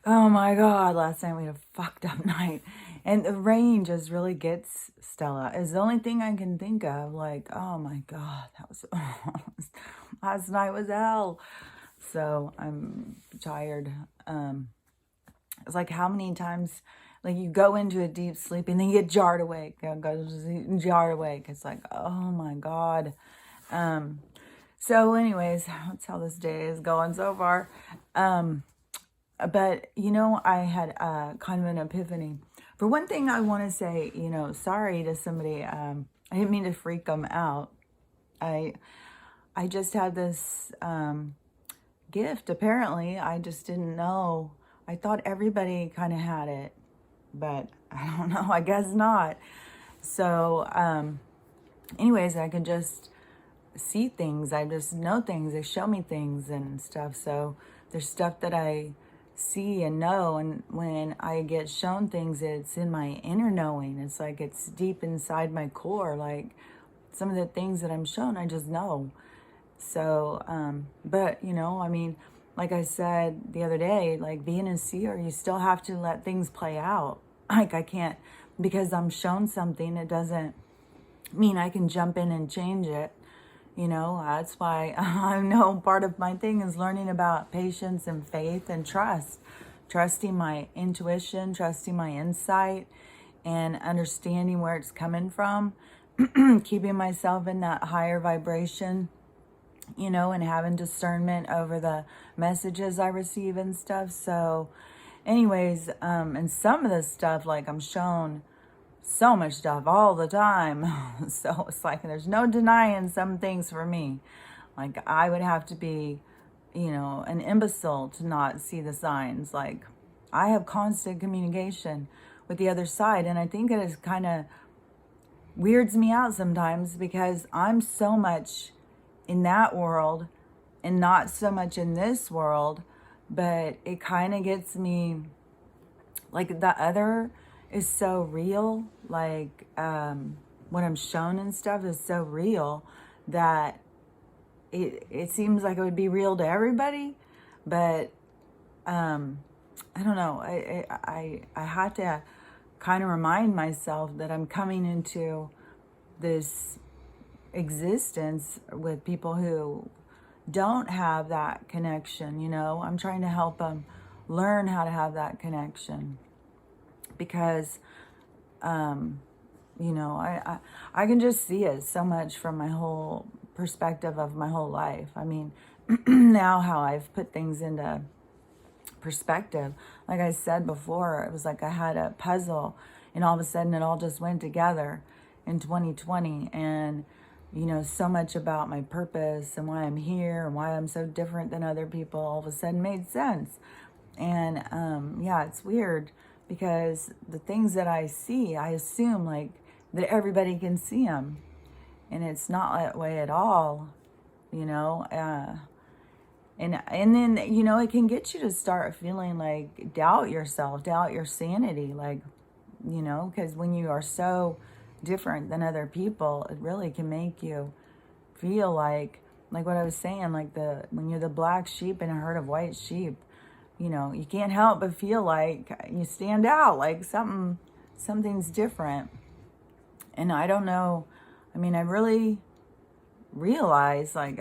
Oh my God, last night we had a fucked up night. And the rain just really gets Stella. Is the only thing I can think of. Like, oh my God, that was, last night was hell. So I'm tired. It's like how many times, like you go into a deep sleep and then you get jarred awake. Jarred awake. It's like, oh my God. So anyways, that's how this day is going so far. But I had kind of an epiphany. For one thing, I want to say, sorry to somebody. I didn't mean to freak them out. I I just had this gift. Apparently, I just didn't know. I thought everybody kind of had it, but I don't know. I guess not. So, anyways, I can just see things. I just know things. They show me things and stuff. So there's stuff that I see and know. And when I get shown things, it's in my inner knowing. It's like it's deep inside my core. Like some of the things that I'm shown, I just know. So, but I mean, like I said the other day, like being a seer, you still have to let things play out. Like I can't, because I'm shown something, it doesn't mean I can jump in and change it. That's why I know part of my thing is learning about patience and faith and trust, trusting my intuition, trusting my insight, and understanding where it's coming from, keeping myself in that higher vibration, and having discernment over the messages I receive and stuff. So anyways, and some of this stuff, like I'm shown so much stuff all the time. So it's like there's no denying some things for me. Like I would have to be, an imbecile to not see the signs. Like I have constant communication with the other side. And I think it is kind of weirds me out sometimes because I'm so much in that world and not so much in this world. But it kind of gets me, like the other is so real, like what I'm shown and stuff is so real that it seems like it would be real to everybody, but I don't know. I had to kind of remind myself that I'm coming into this existence with people who don't have that connection. I'm trying to help them learn how to have that connection because I can just see it so much from my whole perspective of my whole life. I mean, now how I've put things into perspective. Like I said before, it was like I had a puzzle and all of a sudden it all just went together in 2020. And, so much about my purpose and why I'm here and why I'm so different than other people all of a sudden made sense. And yeah, it's weird because the things that I see, I assume like that everybody can see them. And it's not that way at all, and then, it can get you to start feeling like doubt yourself, doubt your sanity, like, because when you are so different than other people, it really can make you feel like what I was saying, like when you're the black sheep in a herd of white sheep, you can't help but feel like you stand out, like something's different. And I don't know. I mean, I really realize, like,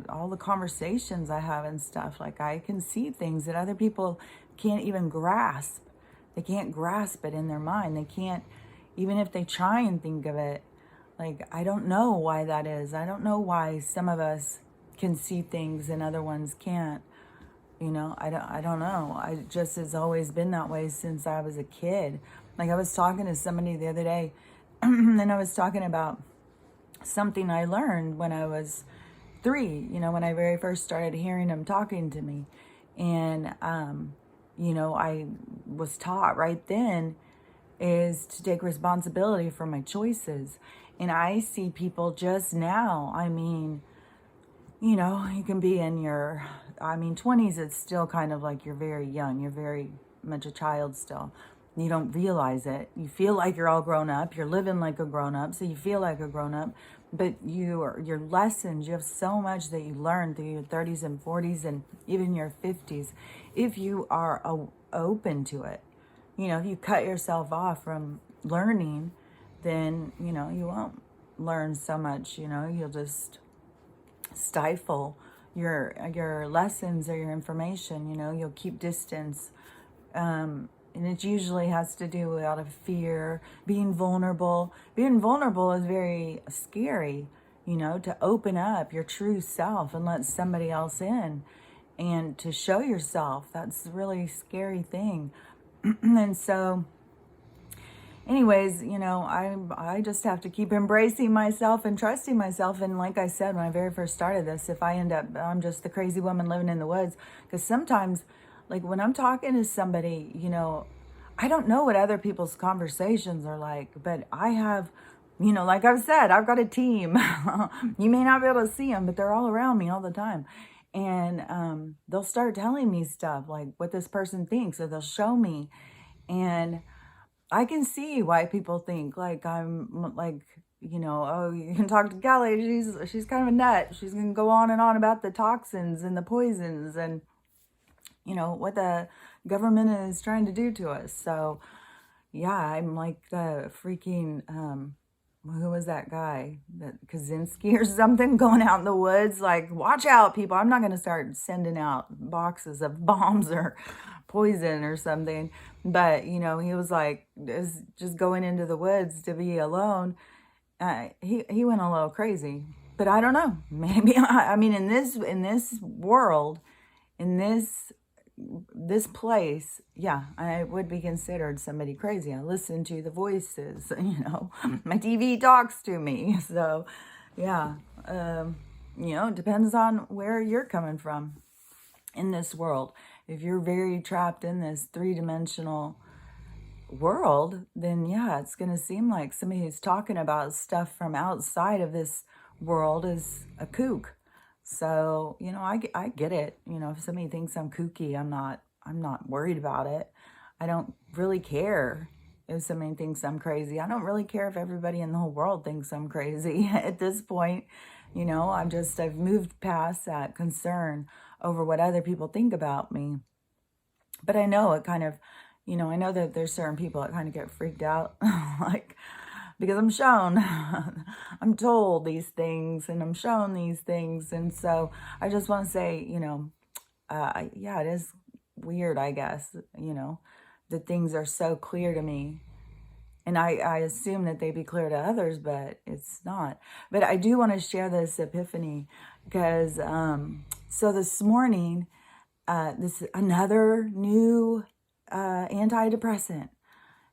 all the conversations I have and stuff, like I can see things that other people can't even grasp. They can't grasp it in their mind. They can't, even if they try and think of it. Like, I don't know why that is. I don't know why some of us can see things and other ones can't. I don't know. I just has always been that way since I was a kid. Like I was talking to somebody the other day and I was talking about something I learned when I was 3, when I very first started hearing him talking to me. And, I was taught right then is to take responsibility for my choices. And I see people just now, I mean, you can be in your, 20s, it's still kind of like you're very young. You're very much a child still. You don't realize it. You feel like you're all grown up. You're living like a grown up, so you feel like a grown up. But your lessons, you have so much that you learn through your 30s and 40s and even your 50s. if you are open to it. You know, if you cut yourself off from learning, then, you know, you won't learn so much, you know, you'll just stifle your lessons or your information, you know, you'll keep distance. And it usually has to do out of fear, being vulnerable. Being vulnerable is very scary, you know, to open up your true self and let somebody else in and to show yourself. That's a really scary thing. And so, anyways, you know, I just have to keep embracing myself and trusting myself. And like I said, when I very first started this, if I end up, I'm just the crazy woman living in the woods. Because sometimes, like when I'm talking to somebody, you know, I don't know what other people's conversations are like, but I have, you know, like I've said, I've got a team. You may not be able to see them, but they're all around me all the time. And they'll start telling me stuff like what this person thinks, or they'll show me. And I can see why people think like I'm like, you know, oh, you can talk to Kelly. She's kind of a nut. She's going to go on and on about the toxins and the poisons and, you know, what the government is trying to do to us. So, yeah, I'm like the freaking, who was that guy? That Kaczynski or something, going out in the woods, like, watch out, people. I'm not going to start sending out boxes of bombs or poison or something. But, you know, he was like, just going into the woods to be alone. He went a little crazy. But I don't know. Maybe, I mean, in this world, in this place, yeah, I would be considered somebody crazy. I listen to the voices, you know, my TV talks to me. So, yeah, you know, it depends on where you're coming from in this world. If you're very trapped in this three-dimensional world, then yeah, it's going to seem like somebody who's talking about stuff from outside of this world is a kook. So, you know, I get it. You know, if somebody thinks I'm kooky, I'm not worried about it. I don't really care if somebody thinks I'm crazy. I don't really care if everybody in the whole world thinks I'm crazy at this point. You know, I've moved past that concern over what other people think about me. But I know it kind of, you know, I know that there's certain people that kind of get freaked out, like, because I'm shown, I'm told these things and I'm shown these things. And so I just want to say, you know, yeah, it is weird, I guess, you know, that things are so clear to me. And I assume that they be clear to others, but it's not. But I do want to share this epiphany because, so this morning, this another new antidepressant,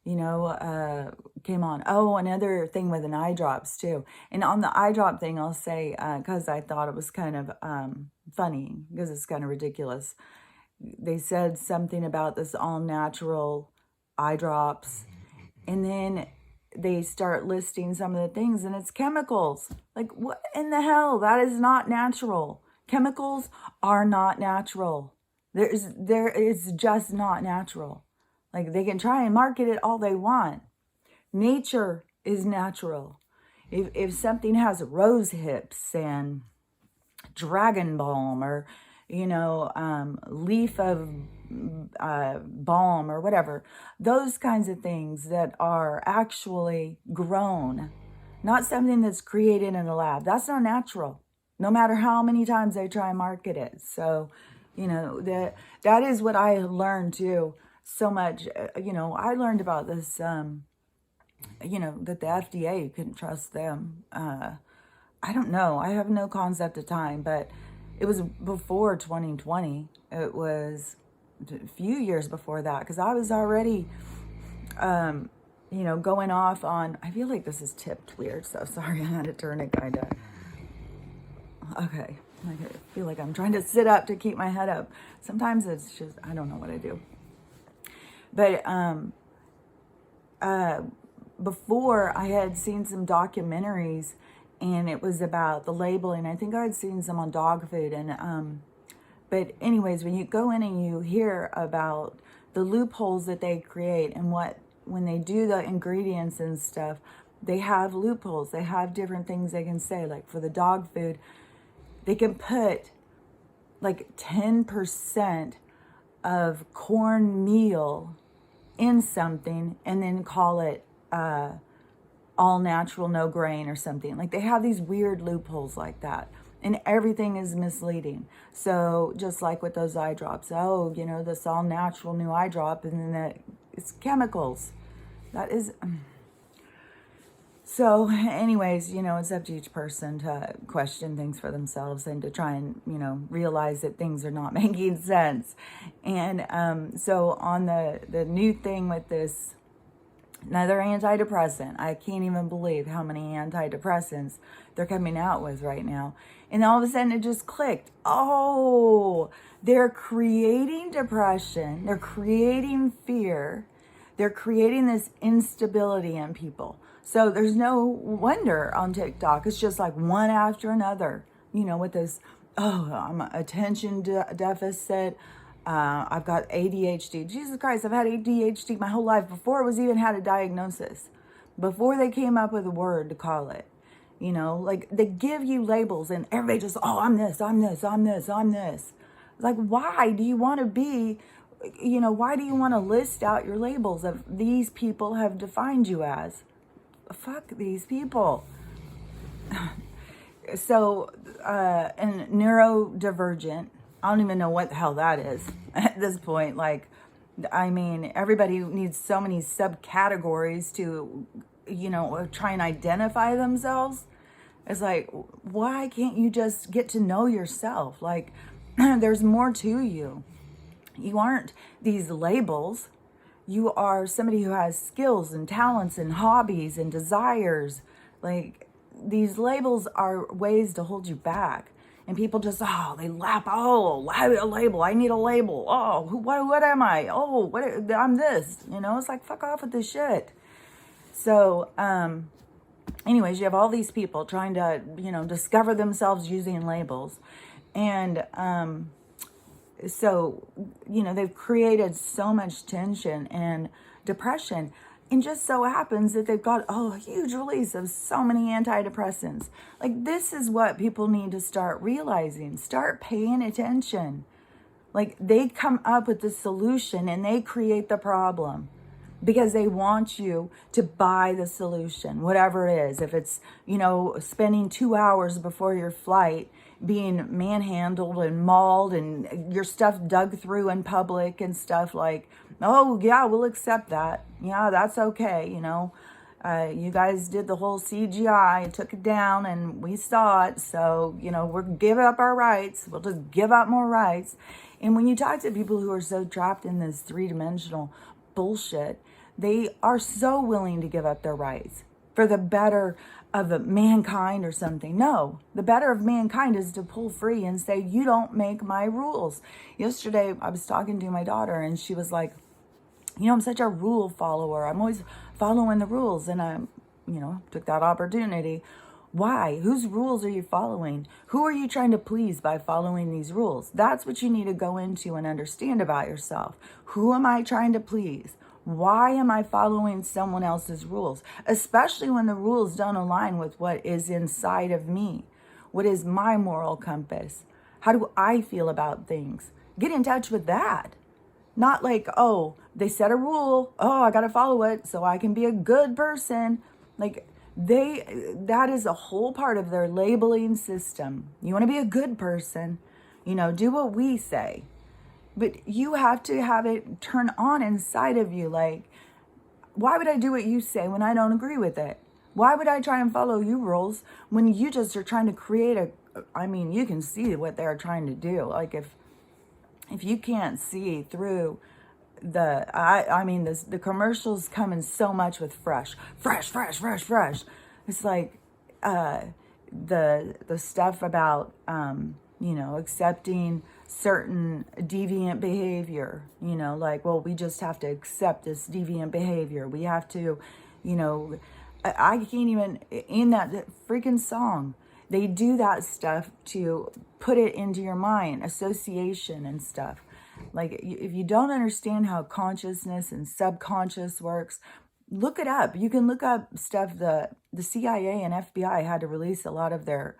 you know, came on. Oh, another thing with an eye drops too. And on the eye drop thing, I'll say, because I thought it was kind of funny, because it's kind of ridiculous. They said something about this all natural eye drops. And then they start listing some of the things, and it's chemicals. Like, what in the hell? That is not natural. Chemicals are not natural. It's just not natural. Like, they can try and market it all they want. Nature is natural. If something has rose hips and dragon balm, or, you know, leaf of balm or whatever, those kinds of things that are actually grown, not something that's created in a lab, that's not natural, no matter how many times they try and market it. So, you know, that is what I learned too. So much, you know, I learned about this, you know, that the FDA, you couldn't trust them. I don't know. I have no concept of time, but it was before 2020. It was a few years before that, because I was already, you know, going off on, I feel like this is tipped weird, so sorry, I had to turn it kind of, okay. I feel like I'm trying to sit up to keep my head up. Sometimes it's just, I don't know what I do. But before, I had seen some documentaries, and it was about the labeling. I think I had seen some on dog food. And but anyways, when you go in and you hear about the loopholes that they create, and when they do the ingredients and stuff, they have loopholes. They have different things they can say. Like for the dog food, they can put like 10% of cornmeal in something and then call it all natural, no grain or something. Like they have these weird loopholes like that. And everything is misleading. So just like with those eye drops, oh, you know, this all natural new eye drop, and then it's chemicals. That is... So anyways, you know, it's up to each person to question things for themselves and to try and, you know, realize that things are not making sense. And so on the new thing with this, another antidepressant, I can't even believe how many antidepressants they're coming out with right now. And all of a sudden it just clicked. Oh, they're creating depression. They're creating fear. They're creating this instability in people. So there's no wonder on TikTok. It's just like one after another, you know, with this, oh, I'm attention deficit. I've got ADHD. Jesus Christ, I've had ADHD my whole life before it was even had a diagnosis, before they came up with a word to call it. You know, like they give you labels and everybody just, oh, I'm this, I'm this, I'm this, I'm this. Like, why do you want to be, you know, why do you want to list out your labels of these people have defined you as? Fuck these people. So, and neurodivergent, I don't even know what the hell that is at this point. Like, I mean, everybody needs so many subcategories to, you know, try and identify themselves. It's like, why can't you just get to know yourself? Like, there's more to you. You aren't these labels. You are somebody who has skills and talents and hobbies and desires. Like, these labels are ways to hold you back. And people just, oh, they lap, oh, a label. I need a label. Oh, what am I? Oh, I'm this. You know, it's like, fuck off with this shit. So, anyways, you have all these people trying to, you know, discover themselves using labels. And, so, you know, they've created so much tension and depression. And just so happens that they've got a huge release of so many antidepressants. Like, this is what people need to start realizing. Start paying attention. Like, they come up with the solution and they create the problem because they want you to buy the solution, whatever it is. If it's, you know, spending 2 hours before your flight being manhandled and mauled and your stuff dug through in public and stuff, like, oh yeah, we'll accept that. Yeah, that's okay. You know, you guys did the whole CGI, took it down and we saw it. So, you know, we're giving up our rights. We'll just give up more rights. And when you talk to people who are so trapped in this three-dimensional bullshit, they are so willing to give up their rights for the better of mankind or something. No, the better of mankind is to pull free and say, you don't make my rules. Yesterday, I was talking to my daughter and she was like, you know, I'm such a rule follower. I'm always following the rules. And I, you know, took that opportunity. Why? Whose rules are you following? Who are you trying to please by following these rules? That's what you need to go into and understand about yourself. Who am I trying to please? Why am I following someone else's rules? Especially when the rules don't align with what is inside of me. What is my moral compass? How do I feel about things? Get in touch with that. Not like, oh, they set a rule. Oh, I got to follow it so I can be a good person. Like, that is a whole part of their labeling system. You want to be a good person, you know, do what we say. But you have to have it turn on inside of you. Like, why would I do what you say when I don't agree with it? Why would I try and follow your rules when you just are trying to create I mean, you can see what they're trying to do. Like, if you can't see through the commercials come in so much with fresh. It's like, the stuff about, you know, accepting certain deviant behavior, you know, like, well, we just have to accept this deviant behavior. We have to, you know, I can't even, in that freaking song, they do that stuff to put it into your mind, association and stuff. Like, if you don't understand how consciousness and subconscious works, look it up. You can look up stuff. The CIA and FBI had to release a lot of their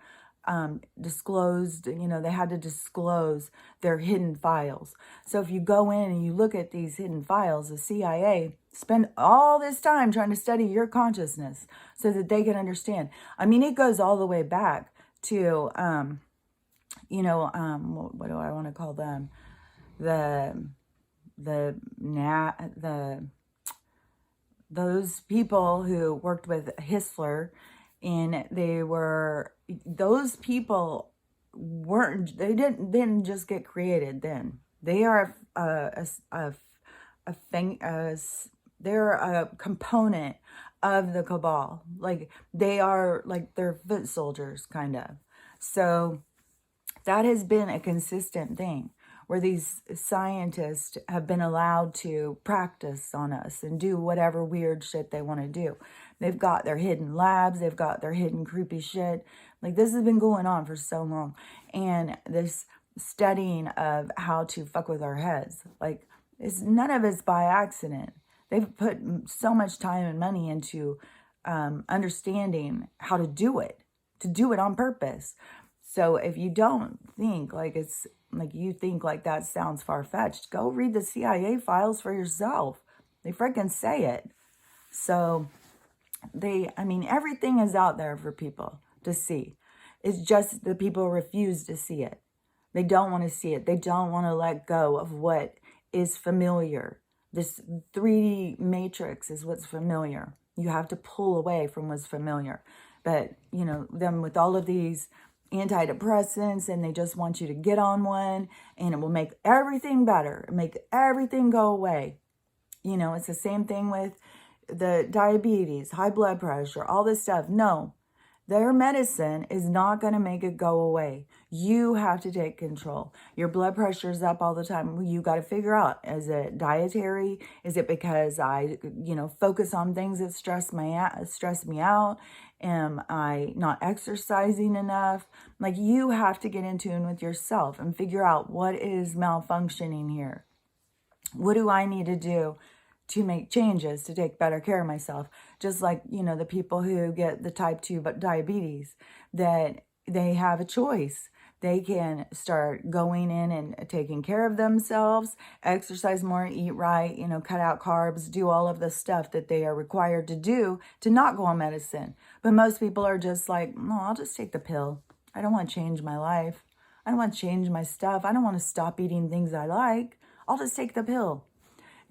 disclosed, they had to disclose their hidden files. So if you go in and you look at these hidden files, the CIA spend all this time trying to study your consciousness so that they can understand. I mean, it goes all the way back to, what do I want to call them? Those people who worked with Hitler, and those people didn't just get created then. They are they're a component of the cabal. Like, they are, like, they're foot soldiers, kind of. So that has been a consistent thing, where these scientists have been allowed to practice on us and do whatever weird shit they want to do. They've got their hidden labs. They've got their hidden creepy shit. Like, this has been going on for so long. And this studying of how to fuck with our heads, like, none of it's by accident. They've put so much time and money into understanding how to do it on purpose. So if you don't think like you think like that sounds far-fetched, go read the CIA files for yourself. They freaking say it. So everything is out there for people to see. It's just the people refuse to see it. They don't want to see it. They don't want to let go of what is familiar. This 3D matrix is what's familiar. You have to pull away from what's familiar. But, them with all of these antidepressants, and they just want you to get on one, and it will make everything better, make everything go away. It's the same thing with the diabetes, high blood pressure, all this stuff. No, their medicine is not going to make it go away. You have to take control. Your blood pressure is up all the time. You got to figure out, is it dietary? Is it because I, focus on things that stress me out? Am I not exercising enough? Like, you have to get in tune with yourself and figure out what is malfunctioning here. What do I need to do to make changes to take better care of myself? Just like, the people who get the type 2 diabetes, that they have a choice. They can start going in and taking care of themselves, exercise more, eat right, cut out carbs, do all of the stuff that they are required to do to not go on medicine. But most people are just like, no, I'll just take the pill. I don't want to change my life. I don't want to change my stuff. I don't want to stop eating things I like. I'll just take the pill.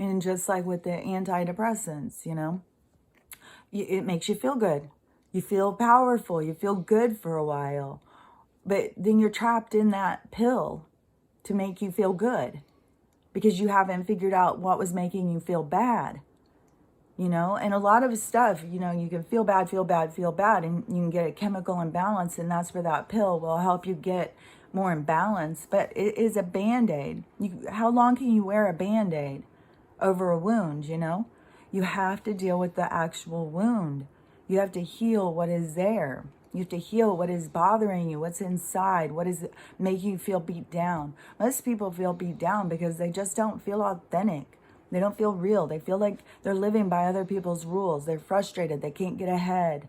And just like with the antidepressants, it makes you feel good. You feel powerful. You feel good for a while. But then you're trapped in that pill to make you feel good, because you haven't figured out what was making you feel bad. And a lot of stuff, you can feel bad, and you can get a chemical imbalance, and that's where that pill will help you get more in balance. But it is a Band-Aid. How long can you wear a Band-Aid over a wound? You have to deal with the actual wound. You have to heal what is there. You have to heal what is bothering you, what's inside, what is making you feel beat down. Most people feel beat down because they just don't feel authentic. They don't feel real. They feel like they're living by other people's rules. They're frustrated. They can't get ahead,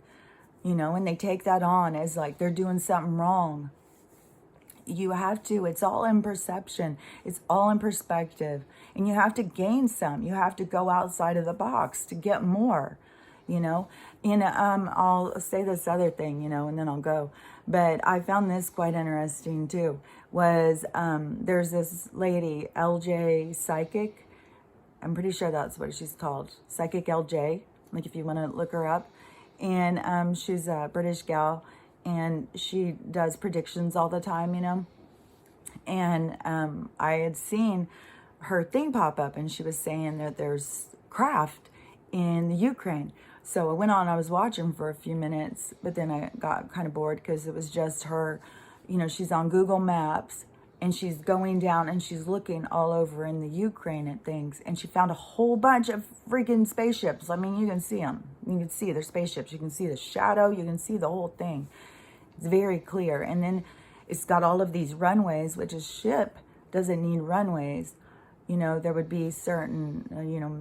and they take that on as like they're doing something wrong. You have to, it's all in perception. It's all in perspective. And you have to gain some. You have to go outside of the box to get more. And I'll say this other thing, and then I'll go. But I found this quite interesting too, was there's this lady, LJ Psychic. I'm pretty sure that's what she's called. Psychic LJ, like if you want to look her up. And she's a British gal, and she does predictions all the time, And I had seen her thing pop up, and she was saying that there's craft in the Ukraine. So I went on, I was watching for a few minutes, but then I got kind of bored because it was just her, she's on Google Maps, and she's going down and she's looking all over in the Ukraine at things, and she found a whole bunch of freaking spaceships. I mean, you can see them. You can see their spaceships. You can see the shadow. You can see the whole thing. It's very clear. And then it's got all of these runways, which a ship doesn't need runways. There would be certain,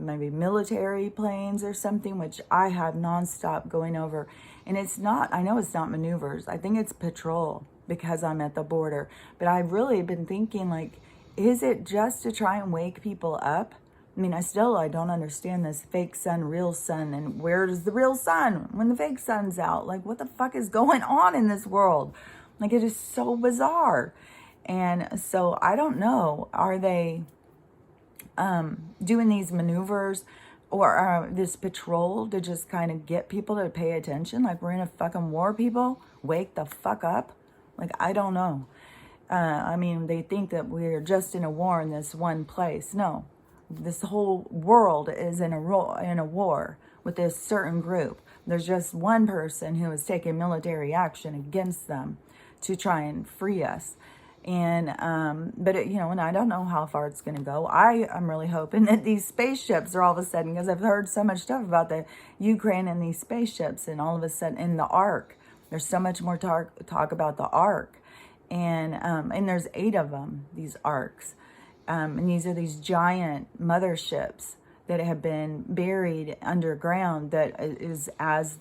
maybe military planes or something, which I have nonstop going over. And it's not, I know it's not maneuvers. I think it's patrol. because I'm at the border. But I've really been thinking, like, is it just to try and wake people up? I mean, I don't understand this fake sun, real sun, and where is the real sun when the fake sun's out? Like, what the fuck is going on in this world? Like, it is so bizarre. And so I don't know, are they doing these maneuvers or this patrol to just kind of get people to pay attention? Like, we're in a fucking war, people. Wake the fuck up. Like, I don't know. I mean, they think that we're just in a war in this one place. No, this whole world is in a war with this certain group. There's just one person who is taking military action against them to try and free us. And, but it, and I don't know how far it's going to go. I'm really hoping that these spaceships are all of a sudden, because I've heard so much stuff about the Ukraine and these spaceships, and all of a sudden in the Ark, there's so much more talk about the Ark. And there's 8 of them, these arcs. And these are these giant motherships that have been buried underground, that is as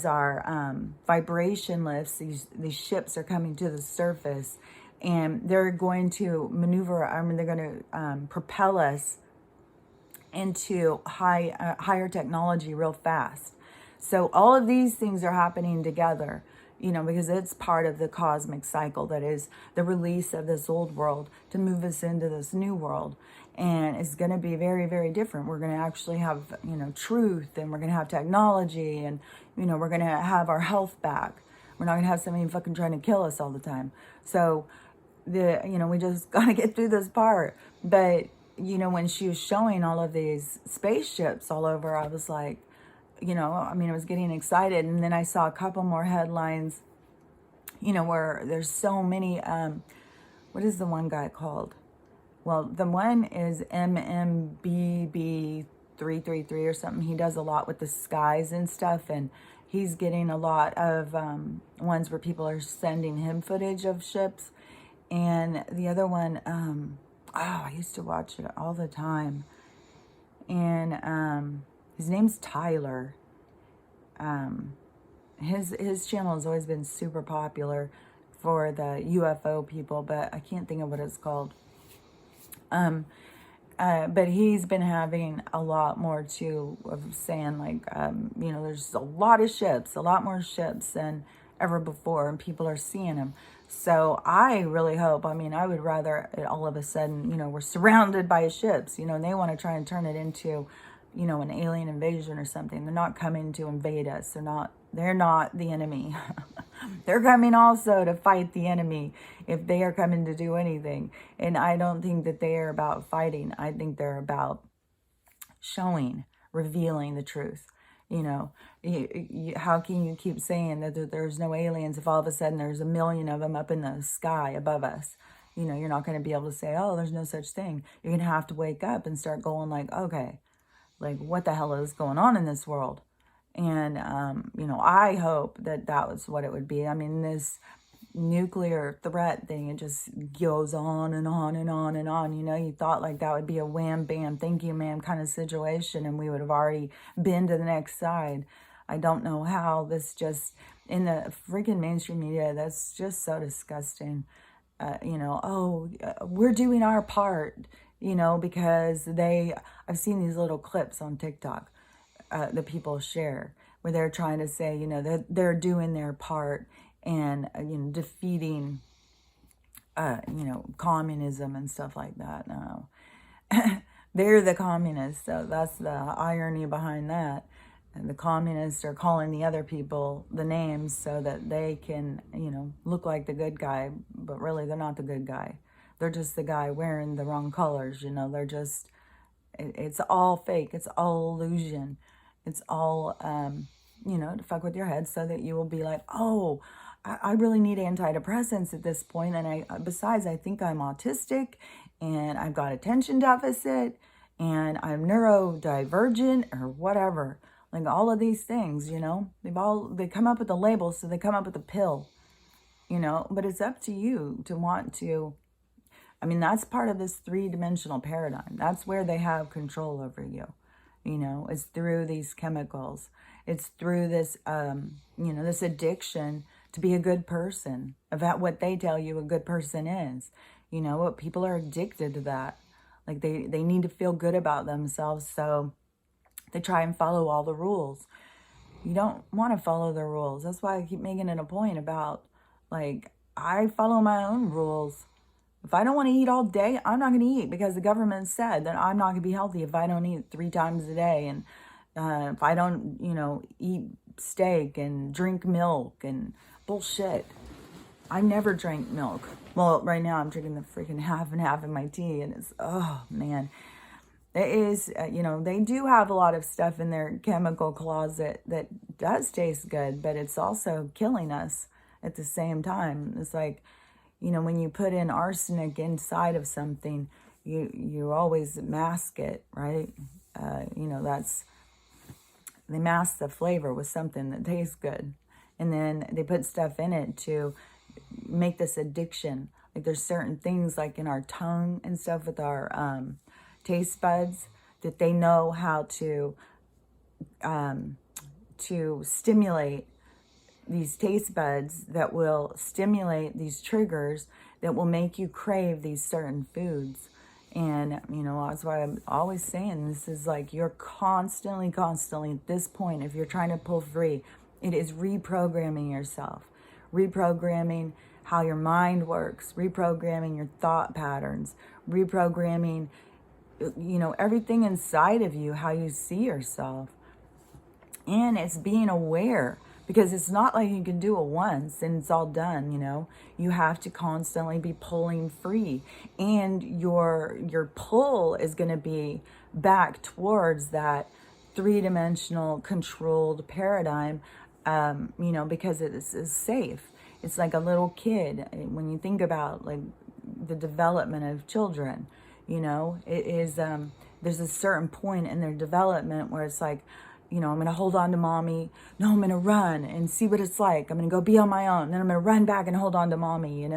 our vibration lifts, these ships are coming to the surface, and they're going to maneuver, they're going to propel us into higher technology real fast. So all of these things are happening together, because it's part of the cosmic cycle that is the release of this old world to move us into this new world. And it's going to be very, very different. We're going to actually have, truth, and we're going to have technology, and, we're going to have our health back. We're not going to have somebody fucking trying to kill us all the time. So, we just got to get through this part. But, when she was showing all of these spaceships all over, I was like, I was getting excited. And then I saw a couple more headlines, where there's so many, what is the one guy called? Well, the one is MMBB333 or something. He does a lot with the skies and stuff, and he's getting a lot of ones where people are sending him footage of ships. And the other one, I used to watch it all the time. And his name's Tyler. His channel has always been super popular for the UFO people, but I can't think of what it's called. But he's been having a lot more too of saying, like, there's a lot more ships than ever before, and people are seeing them. So I really hope, I would rather it all of a sudden, we're surrounded by ships, and they want to try and turn it into, an alien invasion or something. They're not coming to invade us. They're not the enemy. They're coming also to fight the enemy if they are coming to do anything. And I don't think that they are about fighting. I think they're about revealing the truth. How can you keep saying that there's no aliens if all of a sudden there's 1 million of them up in the sky above us? You're not going to be able to say, oh, there's no such thing. You're going to have to wake up and start going like, okay, like, what the hell is going on in this world? And, I hope that was what it would be. This nuclear threat thing, it just goes on and on and on and on. You thought like that would be a wham, bam, thank you, ma'am kind of situation, and we would have already been to the next side. I don't know how this just, in the freaking mainstream media, that's just so disgusting. We're doing our part, because I've seen these little clips on TikTok that people share where they're trying to say, they're doing their part and, defeating, communism and stuff like that. No, they're the communists. So that's the irony behind that. And the communists are calling the other people the names so that they can, look like the good guy, but really they're not the good guy. They're just the guy wearing the wrong colors, they're just, it's all fake. It's all illusion. It's all, to fuck with your head so that you will be like, oh, I really need antidepressants at this point. And besides, I think I'm autistic and I've got attention deficit and I'm neurodivergent or whatever. Like all of these things, they come up with a label. So they come up with a pill, but it's up to you to want to. That's part of this 3-dimensional paradigm. That's where they have control over you. It's through these chemicals. It's through this, this addiction to be a good person, about what they tell you a good person is. You know what? People are addicted to that. Like they need to feel good about themselves, so they try and follow all the rules. You don't want to follow the rules. That's why I keep making it a point about, like, I follow my own rules. If I don't want to eat all day, I'm not going to eat, because the government said that I'm not going to be healthy if I don't eat 3 times a day. And if I don't, eat steak and drink milk and bullshit. I never drank milk. Well, right now I'm drinking the freaking half and half of my tea, and it's, oh man. It is, they do have a lot of stuff in their chemical closet that does taste good, but it's also killing us at the same time. It's like, when you put in arsenic inside of something, you always mask it, right? They mask the flavor with something that tastes good. And then they put stuff in it to make this addiction. Like there's certain things like in our tongue and stuff with our taste buds that they know how to stimulate these taste buds, that will stimulate these triggers that will make you crave these certain foods. And, that's why I'm always saying this is like, you're constantly at this point, if you're trying to pull free, it is reprogramming yourself, reprogramming how your mind works, reprogramming your thought patterns, reprogramming, everything inside of you, how you see yourself. And it's being aware, because it's not like you can do it once and it's all done, You have to constantly be pulling free. And your pull is going to be back towards that 3-dimensional controlled paradigm, because it is safe. It's like a little kid. When you think about like the development of children, it is, there's a certain point in their development where it's like, I'm going to hold on to mommy. No, I'm going to run and see what it's like. I'm going to go be on my own. Then I'm going to run back and hold on to mommy,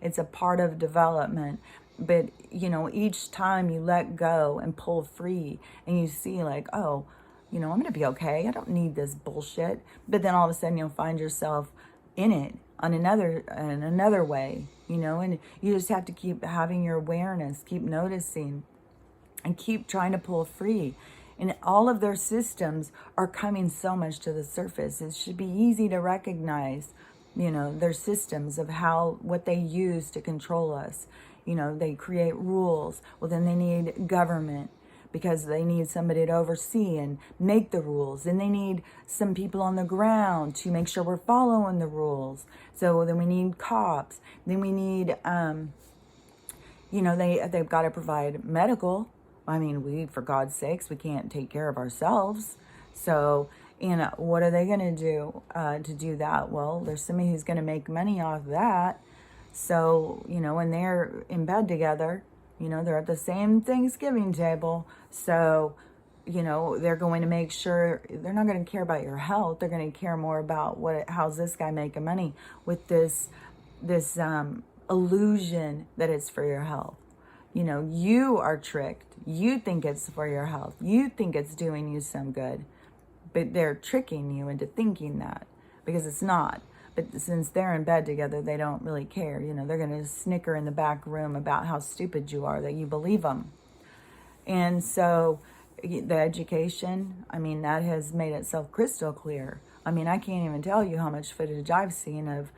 It's a part of development. But, each time you let go and pull free and you see like, oh, I'm going to be okay. I don't need this bullshit. But then all of a sudden you'll find yourself in it in another way, and you just have to keep having your awareness, keep noticing, and keep trying to pull free. And all of their systems are coming so much to the surface. It should be easy to recognize, their systems of what they use to control us. They create rules. Well, then they need government, because they need somebody to oversee and make the rules. And they need some people on the ground to make sure we're following the rules. So then we need cops. Then we need, they've got to provide medical. I mean, for God's sakes, we can't take care of ourselves. So, what are they going to do to do that? Well, there's somebody who's going to make money off that. So, when they're in bed together, they're at the same Thanksgiving table. So, they're going to make sure, they're not going to care about your health. They're going to care more about how's this guy making money with this illusion that it's for your health. You are tricked. You think it's for your health. You think it's doing you some good. But they're tricking you into thinking that, because it's not. But since they're in bed together, they don't really care. They're going to snicker in the back room about how stupid you are, that you believe them. And so the education, that has made itself crystal clear. I can't even tell you how much footage I've seen of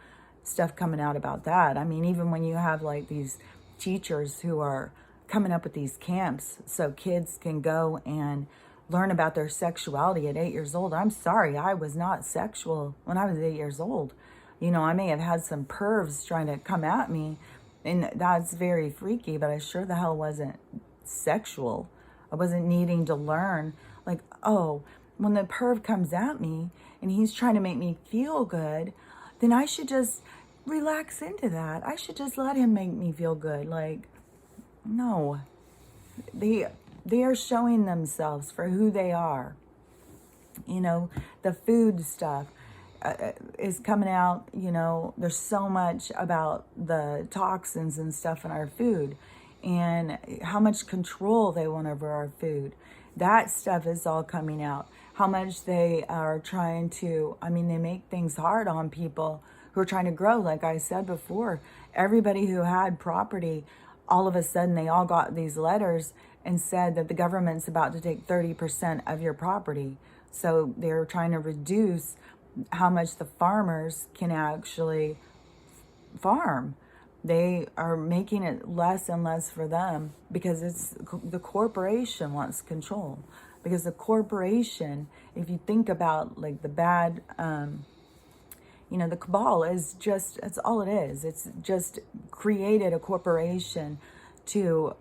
stuff coming out about that. Even when you have like these teachers who are coming up with these camps so kids can go and learn about their sexuality at 8 years old. I'm sorry, I was not sexual when I was 8 years old. I may have had some pervs trying to come at me, and that's very freaky, but I sure the hell wasn't sexual. I wasn't needing to learn, like, oh, when the perv comes at me and he's trying to make me feel good, then I should just relax into that. I should just let him make me feel good. Like, no. They are showing themselves for who they are. The food stuff is coming out. There's so much about the toxins and stuff in our food, and how much control they want over our food. That stuff is all coming out. How much they are trying to, they make things hard on people who who are trying to grow. Like I said before, everybody who had property, all of a sudden they all got these letters and said that the government's about to take 30% of your property. So they're trying to reduce how much the farmers can actually farm. They are making it less and less for them because it's the corporation wants control. Because the corporation, if you think about like the bad, the cabal is just, that's all it is. It's just created a corporation to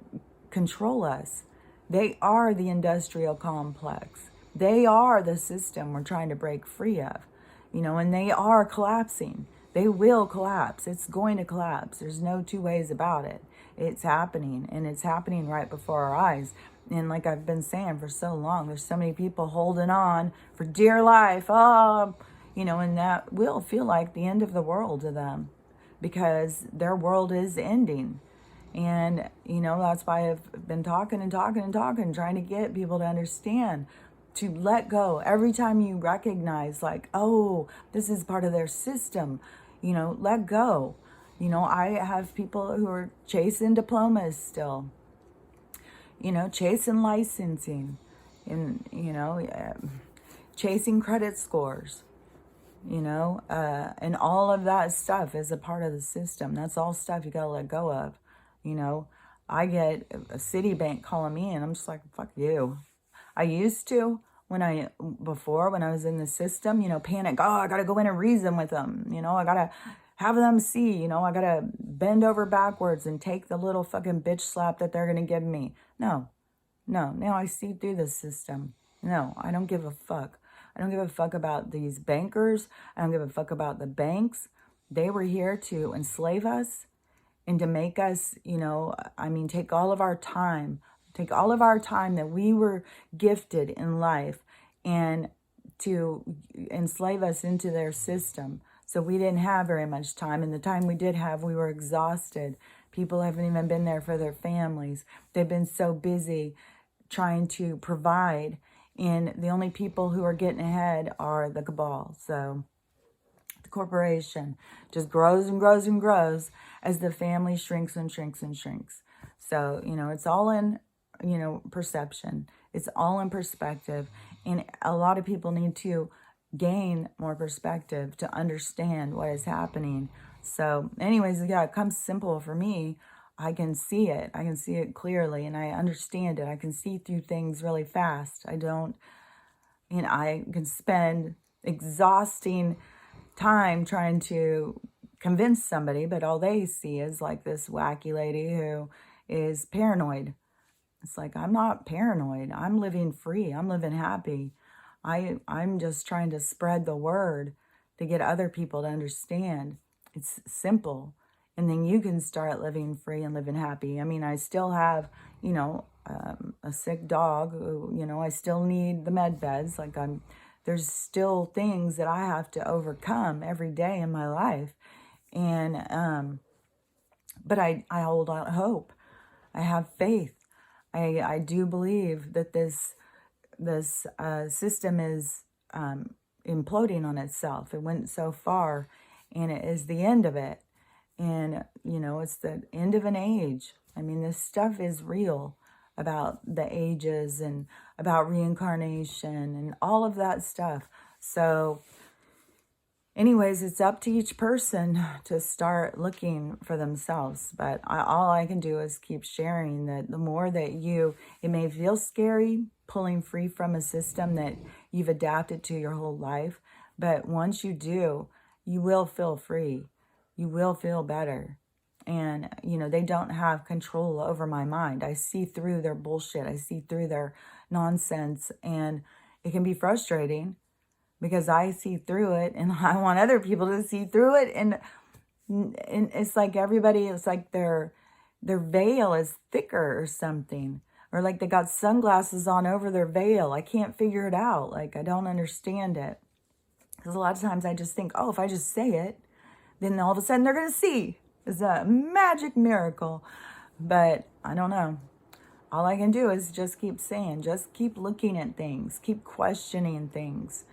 control us. They are the industrial complex. They are the system we're trying to break free of, and they are collapsing. They will collapse. It's going to collapse. There's no two ways about it. It's happening, and it's happening right before our eyes. And like I've been saying for so long, there's so many people holding on for dear life. Oh, and that will feel like the end of the world to them because their world is ending. And, that's why I've been talking and talking and talking, trying to get people to understand, to let go. Every time you recognize like, oh, this is part of their system, let go. I have people who are chasing diplomas still, chasing licensing and, chasing credit scores, and all of that stuff is a part of the system. That's all stuff you got to let go of. I get a Citibank calling me and I'm just like, fuck you. I used to when I was in the system, panic. Oh, I got to go in and reason with them. I got to have them see, I got to bend over backwards and take the little fucking bitch slap that they're going to give me. No, now I see through the system. No, I don't give a fuck. I don't give a fuck about these bankers. I don't give a fuck about the banks. They were here to enslave us and to make us, take all of our time, that we were gifted in life and to enslave us into their system. So we didn't have very much time. And the time we did have, we were exhausted. People haven't even been there for their families. They've been so busy trying to provide. And the only people who are getting ahead are the cabal. So the corporation just grows and grows and grows as the family shrinks and shrinks and shrinks. So, it's all in, perception. It's all in perspective. And a lot of people need to gain more perspective to understand what is happening. So anyways, yeah, it comes simple for me. I can see it. I can see it clearly and I understand it. I can see through things really fast. I can spend exhausting time trying to convince somebody, but all they see is like this wacky lady who is paranoid. It's like, I'm not paranoid. I'm living free. I'm living happy. I'm just trying to spread the word to get other people to understand. It's simple. And then you can start living free and living happy. I still have, a sick dog who, I still need the med beds. There's still things that I have to overcome every day in my life. And, but I hold out hope. I have faith. I do believe that this system is imploding on itself. It went so far and it is the end of it. And, it's the end of an age. This stuff is real about the ages and about reincarnation and all of that stuff. So anyways, it's up to each person to start looking for themselves. But all I can do is keep sharing that the more that it may feel scary pulling free from a system that you've adapted to your whole life. But once you do, you will feel free. You will feel better. And, they don't have control over my mind. I see through their bullshit. I see through their nonsense. And it can be frustrating because I see through it and I want other people to see through it. And it's like it's like their veil is thicker or something. Or like they got sunglasses on over their veil. I can't figure it out. I don't understand it. Because a lot of times I just think, oh, if I just say it, then all of a sudden they're going to see. It's a magic miracle. But I don't know. All I can do is just keep saying, just keep looking at things, keep questioning things.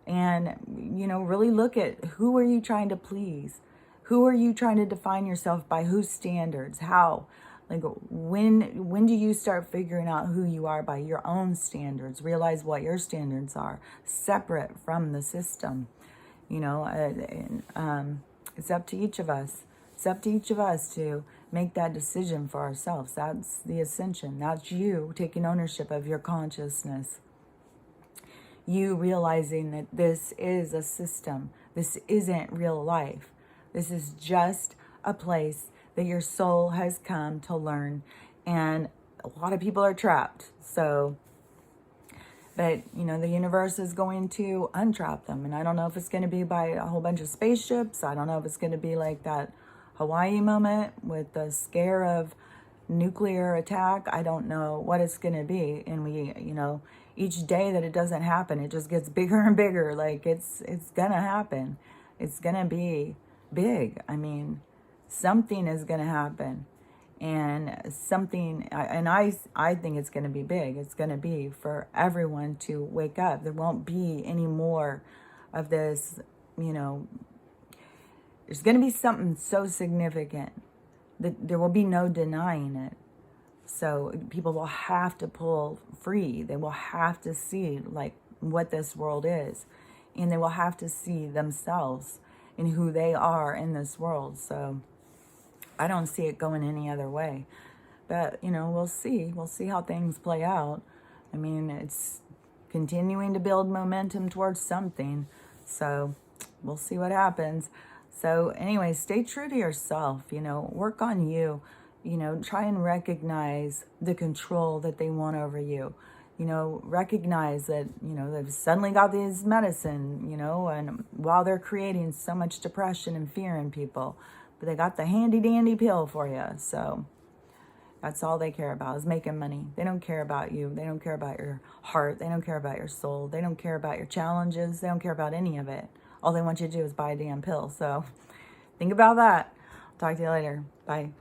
And, really look at, who are you trying to please? Who are you trying to define yourself by? Whose standards? How? Like, when do you start figuring out who you are by your own standards? Realize what your standards are, separate from the system. It's up to each of us. It's up to each of us to make that decision for ourselves. That's the ascension. That's you taking ownership of your consciousness. You realizing that this is a system. This isn't real life. This is just a place that your soul has come to learn. And a lot of people are trapped. But, the universe is going to untrap them. And I don't know if it's going to be by a whole bunch of spaceships. I don't know if it's going to be like that Hawaii moment with the scare of nuclear attack. I don't know what it's going to be. And we, each day that it doesn't happen, it just gets bigger and bigger. Like, it's going to happen. It's going to be big. I mean, something is going to happen. And I think it's going to be big. It's going to be for everyone to wake up. There won't be any more of this, there's going to be something so significant that there will be no denying it. So people will have to pull free. They will have to see like what this world is. And they will have to see themselves and who they are in this world. So I don't see it going any other way. But, we'll see. We'll see how things play out. I mean, it's continuing to build momentum towards something. So we'll see what happens. So anyway, stay true to yourself, work on you, try and recognize the control that they want over you. Recognize that, they've suddenly got this medicine, and while they're creating so much depression and fear in people, but they got the handy dandy pill for you. So that's all they care about is making money. They don't care about you. They don't care about your heart. They don't care about your soul. They don't care about your challenges. They don't care about any of it. All they want you to do is buy a damn pill. So think about that. Talk to you later. Bye.